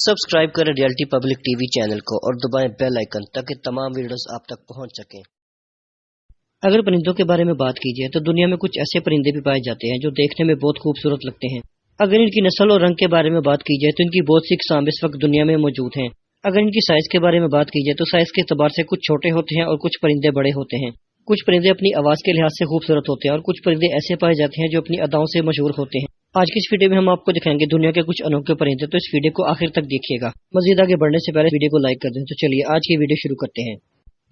Subscribe करें reality public TV channel को और दबाएं बेल आइकन ताकि तमाम वीडियोस आप तक पहुंच सकें। अगर परिंदों के बारे में बात की जाए तो दुनिया में कुछ ऐसे परिंदे भी पाए जाते हैं जो देखने में बहुत खूबसूरत लगते हैं। अगर इनकी नस्ल और रंग के बारे में बात की जाए तो इनकी बहुत सी अक़साम इस वक्त दुनिया में मौजूद हैं। अगर इनकी साइज के बारे में बात की जाए तो साइज के एतबार से कुछ छोटे होते हैं और कुछ परिंदे बड़े होते हैं। कुछ परिंदे अपनी आवाज के लिहाज से खूबसूरत होते हैं और कुछ परिंदे ऐसे पाए जाते हैं जो अपनी अदाओं से मशहूर होते हैं। आज की इस वीडियो में हम आपको दिखाएंगे दुनिया के कुछ अनोखे परिंदे, तो इस वीडियो को आखिर तक देखिएगा। मजीद आगे बढ़ने से पहले वीडियो को लाइक कर दें। तो चलिए आज की वीडियो शुरू करते हैं।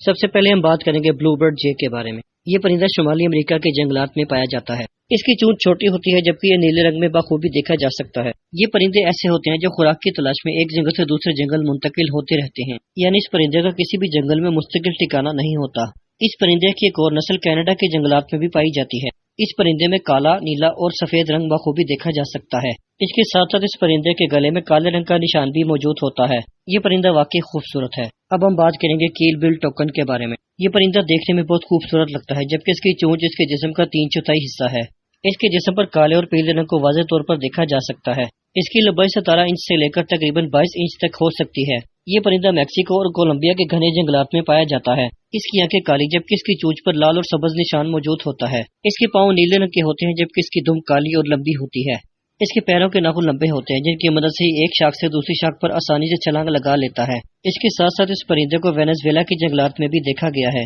सबसे पहले हम बात करेंगे ब्लू बर्ड जे के बारे में। ये परिंदा शुमाली अमेरिका के जंगलात में पाया जाता है। इसकी चोंच छोटी होती है जबकि ये नीले रंग में बखूबी देखा जा सकता है। ये परिंदे ऐसे होते हैं जो खुराक की तलाश में एक जंगल से दूसरे जंगल मुंतकिल होते रहते हैं, यानी इस परिंदे का किसी भी जंगल में मुस्तकिल ठिकाना नहीं होता। इस परिंदे की एक और नस्ल कनाडा के जंगलात में भी पाई जाती है। इस परिंदे में काला, नीला और सफेद रंग बखूबी देखा जा सकता है। इसके साथ साथ इस परिंदे के गले में काले रंग का निशान भी मौजूद होता है। ये परिंदा वाकई खूबसूरत है। अब हम बात करेंगे कील बिल टोकन के बारे में। ये परिंदा देखने में बहुत खूबसूरत लगता है जबकि इसकी चोंच इसके जिस्म का 3/4 हिस्सा है। इसके जिस्म पर काले और पीले रंग को वाज़ेह तौर पर देखा जा सकता है। इसकी लंबाई 17 इंच से लेकर तकरीबन 22 इंच तक हो सकती है। ये परिंदा मैक्सिको और कोलंबिया के घने जंगलात में पाया जाता है। इसकी आंखें काली जबकि इसकी चोंच पर लाल और सब्ज निशान मौजूद होता है। इसके पाँव नीले रंग के होते हैं जबकि इसकी दुम काली और लंबी होती है। इसके पैरों के नाखून लंबे होते हैं जिनकी मदद से एक शाख से दूसरी शाख पर आसानी से छलांग लगा लेता है। इसके साथ साथ इस परिंदे को वेनेजुएला के जंगलात में भी देखा गया है।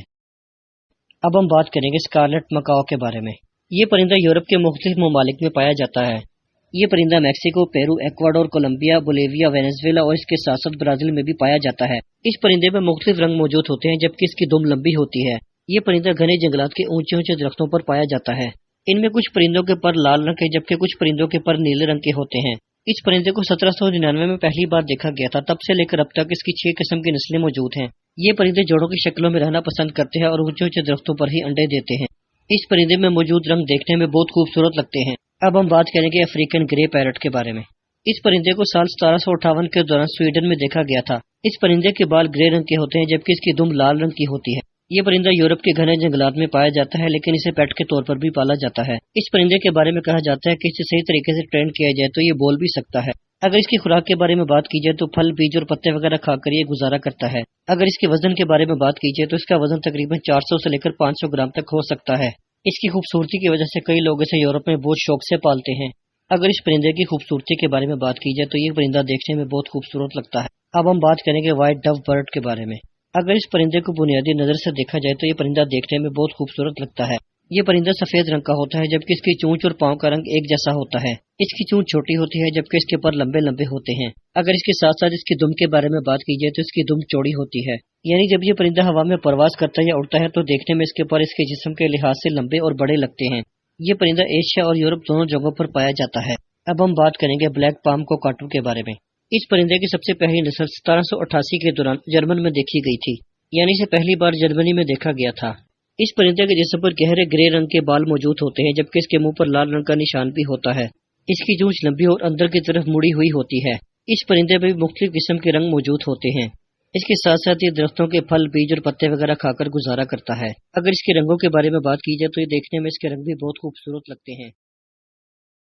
अब हम बात करेंगे स्कारलेट मकाओ के बारे में। ये परिंदा यूरोप के मुख्तलिफ ममालिक में पाया जाता है। ये परिंदा Mexico, Peru, Ecuador, Colombia, Bolivia, Venezuela और इसके साथ साथ ब्राजील में भी पाया जाता है। इस परिंदे में मुख्तलिफ रंग मौजूद होते हैं जबकि इसकी दुम लंबी होती है। ये परिंदा घने जंगलात के ऊंचे ऊंचे दरख्तों पर पाया जाता है। इनमें कुछ परिंदों के पर लाल रंग के जबकि कुछ परिंदों के पर नीले रंग के होते हैं। इस परिंदे को 1799 में पहली बार देखा गया था। तब से लेकर अब तक इसकी 6 किस्म की नस्लें मौजूद हैं। ये परिंदे जोड़ों की शक्लों में रहना पसंद करते हैं और ऊंचे ऊंचे दरख्तों पर ही अंडे देते हैं। इस परिंदे में मौजूद रंग देखने में बहुत खूबसूरत लगते हैं। अब हम बात करेंगे अफ्रीकन ग्रे पैरट के बारे में। इस परिंदे को साल 1758 के दौरान स्वीडन में देखा गया था। इस परिंदे के बाल ग्रे रंग के होते हैं जबकि इसकी दुम लाल रंग की होती है। ये परिंदा यूरोप के घने जंगलात में पाया जाता है लेकिन इसे पेट के तौर पर भी पाला जाता है। इस परिंदे के बारे में कहा जाता है कि इसे सही तरीके से ट्रेन किया जाए तो ये बोल भी सकता है। अगर इसकी खुराक के बारे में बात की जाए तो फल, बीज और पत्ते वगैरह खाकर ये गुजारा करता है। अगर इसके वजन के बारे में बात की जाए तो इसका वजन तकरीबन 400 से लेकर 500 ग्राम तक हो सकता है। इसकी खूबसूरती की वजह से कई लोग इसे यूरोप में बहुत शौक से पालते हैं। अगर इस परिंदे की खूबसूरती के बारे में बात की जाए तो ये परिंदा देखने में बहुत खूबसूरत लगता है। अब हम बात करेंगे व्हाइट डव बर्ड के बारे में। अगर इस परिंदे को बुनियादी नजर से देखा जाए तो ये परिंदा देखने में बहुत खूबसूरत लगता है। ये परिंदा सफेद रंग का होता है जबकि इसकी चोंच और पाँव का रंग एक जैसा होता है। इसकी चोंच छोटी होती है जबकि इसके पर लंबे लंबे होते हैं। अगर इसके साथ साथ इसकी दुम के बारे में बात की जाए तो इसकी दुम चौड़ी होती है, यानी जब ये परिंदा हवा में परवाज करता है या उड़ता है तो देखने में इसके पर इसके जिस्म के लिहाज से लंबे और बड़े लगते हैं। ये परिंदा एशिया और यूरोप दोनों जगहों पर पाया जाता है। अब हम बात करेंगे ब्लैक पाम कोकाटू के बारे में। इस परिंदे की सबसे पहली नस्ल 1788 के दौरान जर्मन में देखी गई थी, यानी इसे पहली बार जर्मनी में देखा गया था। इस परिंदे के जिस्म पर गहरे ग्रे रंग के बाल मौजूद होते हैं जबकि इसके मुंह पर लाल रंग का निशान भी होता है। इसकी चोंच लंबी और अंदर की तरफ मुड़ी हुई होती है। इस परिंदे में भी मुख्तलिफ किस्म के रंग मौजूद होते हैं। इसके साथ साथ ये दरख्तों के फल, बीज और पत्ते वगैरह खाकर गुजारा करता है। अगर इसके रंगों के बारे में बात की जाए तो ये देखने में इसके रंग भी बहुत खूबसूरत लगते हैं।